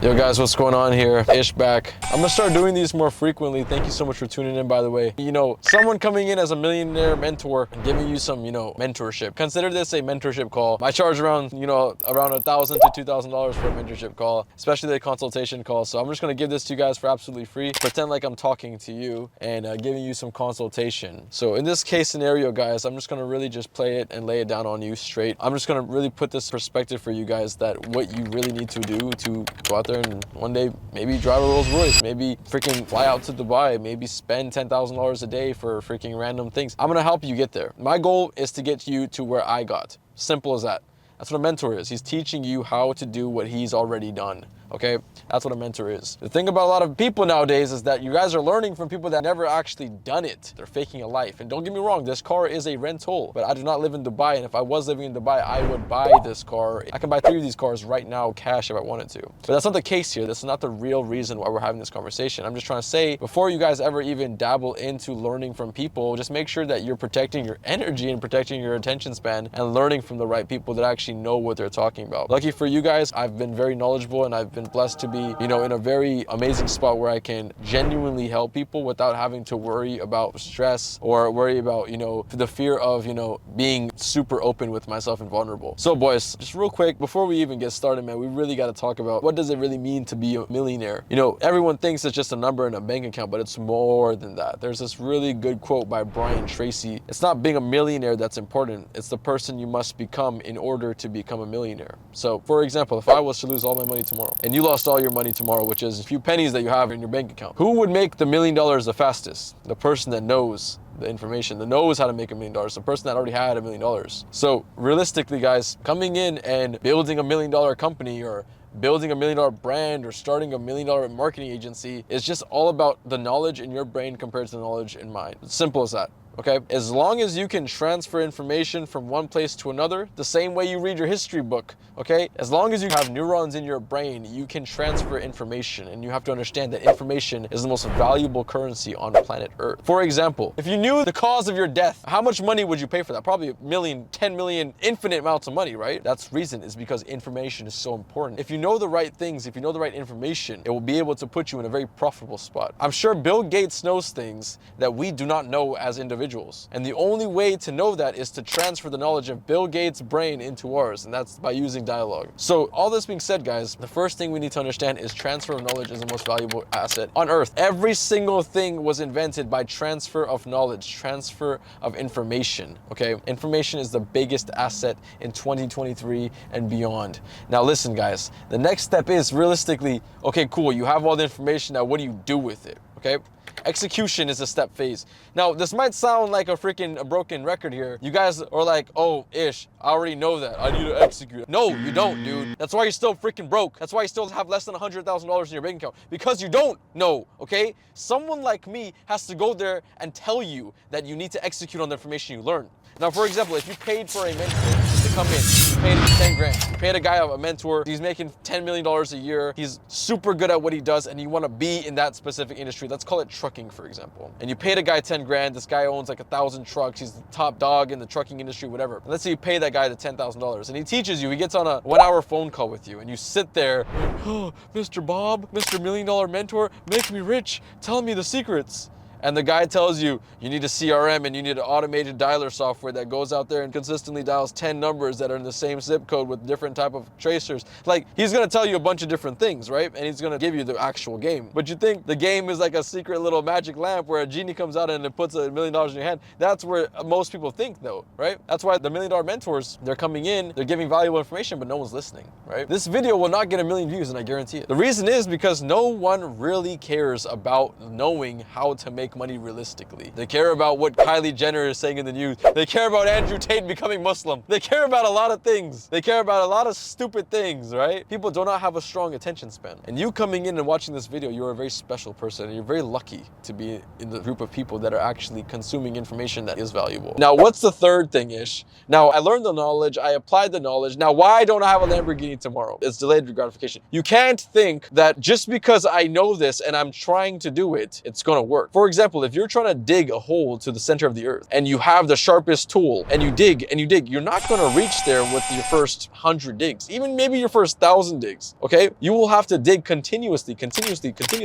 Yo guys, what's going on here? Ish back. I'm gonna start doing these more frequently. Thank you so much for tuning in, by the way. You know, someone coming in as a millionaire mentor and giving you some, mentorship. Consider this a mentorship call. I charge around, around $1,000 to $2,000 for a mentorship call, especially the consultation call. So I'm just gonna give this to you guys for absolutely free. Pretend like I'm talking to you and giving you some consultation. So in this case scenario, guys, I'm just gonna really just play it and lay it down on you straight. I'm just gonna really put this perspective for you guys that what you really need to do to go out there and one day maybe drive a Rolls Royce, maybe freaking fly out to Dubai, maybe spend $10,000 a day for freaking random things. I'm gonna help you get there. My goal is to get you to where I got. Simple as that. That's what a mentor is. He's teaching you how to do what he's already done. Okay, that's what a mentor is. The thing about a lot of people nowadays is that you guys are learning from people that never actually done it. They're faking a life. And don't get me wrong, this car is a rental, but I do not live in Dubai. And if I was living in Dubai, I would buy this car. I can buy 3 of these cars right now cash if I wanted to. But that's not the case here. This is not the real reason why we're having this conversation. I'm just trying to say, before you guys ever even dabble into learning from people, just make sure that you're protecting your energy and protecting your attention span and learning from the right people that actually know what they're talking about. Lucky for you guys, I've been very knowledgeable and I've been blessed to be, in a very amazing spot where I can genuinely help people without having to worry about stress or worry about, the fear of, being super open with myself and vulnerable. So boys, just real quick, before we even get started, man, we really got to talk about what does it really mean to be a millionaire? Everyone thinks it's just a number in a bank account, but it's more than that. There's this really good quote by Brian Tracy. It's not being a millionaire that's important. It's the person you must become in order to become a millionaire. So for example, if I was to lose all my money tomorrow and you lost all your money tomorrow, which is a few pennies that you have in your bank account, who would make the $1 million the fastest? The person that knows the information, that knows how to make $1 million, the person that already had $1 million. So realistically, guys, coming in and building $1 million company or building $1 million brand or starting $1 million marketing agency is just all about the knowledge in your brain compared to the knowledge in mine. It's simple as that. Okay, as long as you can transfer information from one place to another, the same way you read your history book, okay? As long as you have neurons in your brain, you can transfer information, and you have to understand that information is the most valuable currency on planet Earth. For example, if you knew the cause of your death, how much money would you pay for that? Probably $1 million, 10 million, infinite amounts of money, right? That's reason is because information is so important. If you know the right things, if you know the right information, it will be able to put you in a very profitable spot. I'm sure Bill Gates knows things that we do not know as individuals. And the only way to know that is to transfer the knowledge of Bill Gates' brain into ours, and that's by using dialogue. So all this being said, guys, the first thing we need to understand is transfer of knowledge is the most valuable asset on earth. Every single thing was invented by transfer of knowledge, transfer of information, okay? Information is the biggest asset in 2023 and beyond. Now listen, guys, the next step is realistically, okay, cool, you have all the information, now what do you do with it, okay? Execution is a step phase. Now, this might sound like a broken record here. You guys are like, oh, Ish, I already know that. I need to execute. No, you don't, dude. That's why you're still freaking broke. That's why you still have less than $100,000 in your bank account. Because you don't know, okay? Someone like me has to go there and tell you that you need to execute on the information you learn. Now, for example, if you paid for a mentor to come in, you paid him 10 grand. You paid a guy a mentor, he's making $10 million a year. He's super good at what he does and you want to be in that specific industry. Let's call it trucking, for example. And you paid a guy 10 grand. This guy owns like 1,000 trucks. He's the top dog in the trucking industry, whatever. And let's say you pay that guy the $10,000 and he teaches you, he gets on a 1-hour phone call with you and you sit there, oh, Mr. Bob, Mr. $1 million mentor, make me rich. Tell me the secrets. And the guy tells you, you need a CRM and you need an automated dialer software that goes out there and consistently dials 10 numbers that are in the same zip code with different type of tracers. Like, he's gonna tell you a bunch of different things, right? And he's gonna give you the actual game. But you think the game is like a secret little magic lamp where a genie comes out and it puts $1 million in your hand. That's where most people think though, right? That's why the $1 million mentors, they're coming in, they're giving valuable information, but no one's listening, right? This video will not get 1 million views and I guarantee it. The reason is because no one really cares about knowing how to make money realistically. They care about what Kylie Jenner is saying in the news. They care about Andrew Tate becoming Muslim. They care about a lot of things. They care about a lot of stupid things, right? People do not have a strong attention span. And you coming in and watching this video, you're a very special person and you're very lucky to be in the group of people that are actually consuming information that is valuable. Now, what's the third thing, Ish? Now, I learned the knowledge, I applied the knowledge. Now, why don't I have a Lamborghini tomorrow? It's delayed gratification. You can't think that just because I know this and I'm trying to do it, it's gonna work. For example, example, if you're trying to dig a hole to the center of the earth and you have the sharpest tool and you dig and you dig, you're not going to reach there with your first 100 digs, even maybe your first 1,000 digs. Okay, you will have to dig continuously.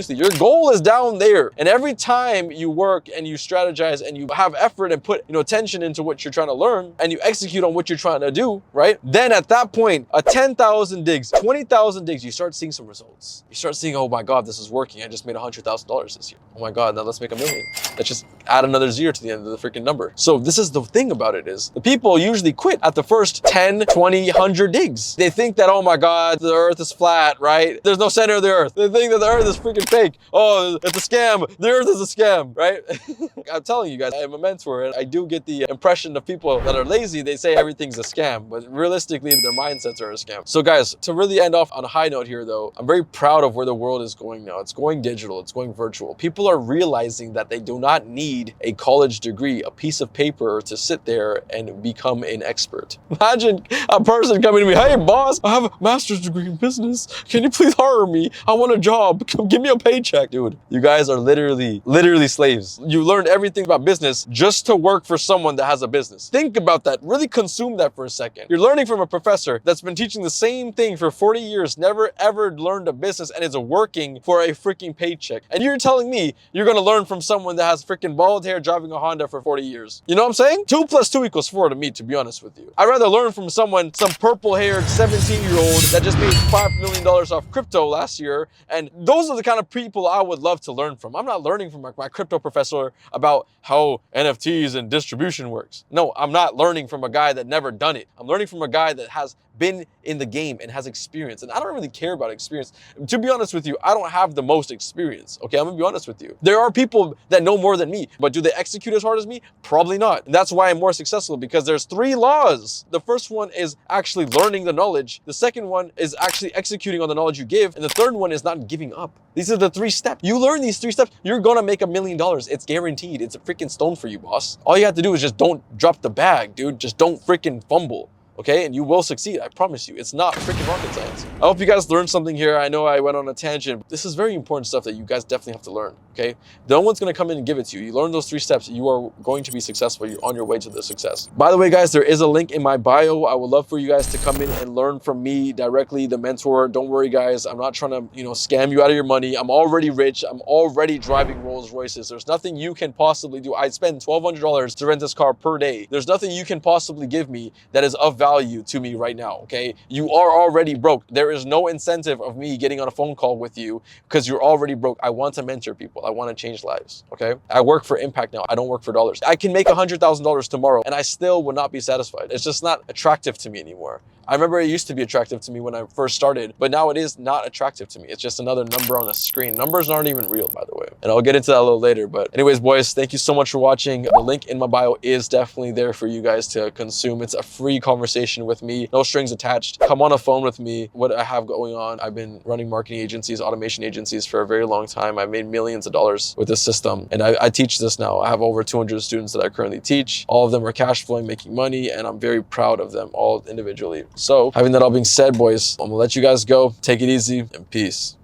Your goal is down there, and every time you work and you strategize and you have effort and put attention into what you're trying to learn and you execute on what you're trying to do, right? Then at that point, 10,000 digs, 20,000 digs, you start seeing some results. You start seeing, oh my God, this is working. I just made $100,000 this year. Oh my God, now let's make $1 million. Let's just add another zero to the end of the freaking number. So this is the thing about it, is the people usually quit at the first 10, 20, 100 digs. They think that, oh my God, the earth is flat, right? There's no center of the earth. They think that the earth is freaking fake. Oh, it's a scam. The earth is a scam, right? I'm telling you guys, I'm a mentor, and I do get the impression of people that are lazy, they say everything's a scam, but realistically, their mindsets are a scam. So guys, to really end off on a high note here though, I'm very proud of where the world is going now. It's going digital, it's going virtual. People are realizing that they do not need a college degree, a piece of paper to sit there and become an expert. Imagine a person coming to me, hey boss, I have a master's degree in business. Can you please hire me? I want a job. Give me a paycheck. Dude, you guys are literally slaves. You learned everything about business just to work for someone that has a business. Think about that. Really consume that for a second. You're learning from a professor that's been teaching the same thing for 40 years, never ever learned a business, and is working for a freaking paycheck. And you're telling me you're gonna learn from someone that has freaking bald hair driving a Honda for 40 years. You know what I'm saying? 2 + 2 = 4 to me, to be honest with you. I'd rather learn from someone, some purple-haired 17-year-old that just made $5 million off crypto last year. And those are the kind of people I would love to learn from. I'm not learning from my crypto professor about how NFTs and distribution works. No, I'm not learning from a guy that never done it. I'm learning from a guy that has been in the game and has experience. And I don't really care about experience. To be honest with you, I don't have the most experience. Okay, I'm gonna be honest with you. There are people that know more than me, but do they execute as hard as me? Probably not. And that's why I'm more successful, because there's 3 laws. The first one is actually learning the knowledge. The second one is actually executing on the knowledge you give. And the third one is not giving up. These are the 3 steps. You learn these 3 steps, you're gonna make $1 million. It's guaranteed. It's a freaking stone for you, boss. All you have to do is just don't drop the bag, dude. Just don't freaking fumble. Okay, and you will succeed, I promise you. It's not freaking rocket science. I hope you guys learned something here. I know I went on a tangent. This is very important stuff that you guys definitely have to learn, okay? No one's gonna come in and give it to you. You learn those 3 steps, you are going to be successful. You're on your way to the success. By the way, guys, there is a link in my bio. I would love for you guys to come in and learn from me directly, the mentor. Don't worry, guys. I'm not trying to, scam you out of your money. I'm already rich. I'm already driving Rolls Royces. There's nothing you can possibly do. I spend $1,200 to rent this car per day. There's nothing you can possibly give me that is of value to me right now, okay? You are already broke. There is no incentive of me getting on a phone call with you because you're already broke. I want to mentor people. I want to change lives, okay? I work for impact now. I don't work for dollars. I can make $100,000 tomorrow and I still would not be satisfied. It's just not attractive to me anymore. I remember it used to be attractive to me when I first started, but now it is not attractive to me. It's just another number on a screen. Numbers aren't even real, by the way. And I'll get into that a little later. But anyways, boys, thank you so much for watching. The link in my bio is definitely there for you guys to consume. It's a free conversation with me, no strings attached. Come on a phone with me, what I have going on. I've been running marketing agencies, automation agencies for a very long time. I've made millions of dollars with this system. And I teach this now. I have over 200 students that I currently teach. All of them are cash flowing, making money, and I'm very proud of them all individually. So having that all being said, boys, I'm gonna let you guys go. Take it easy and peace.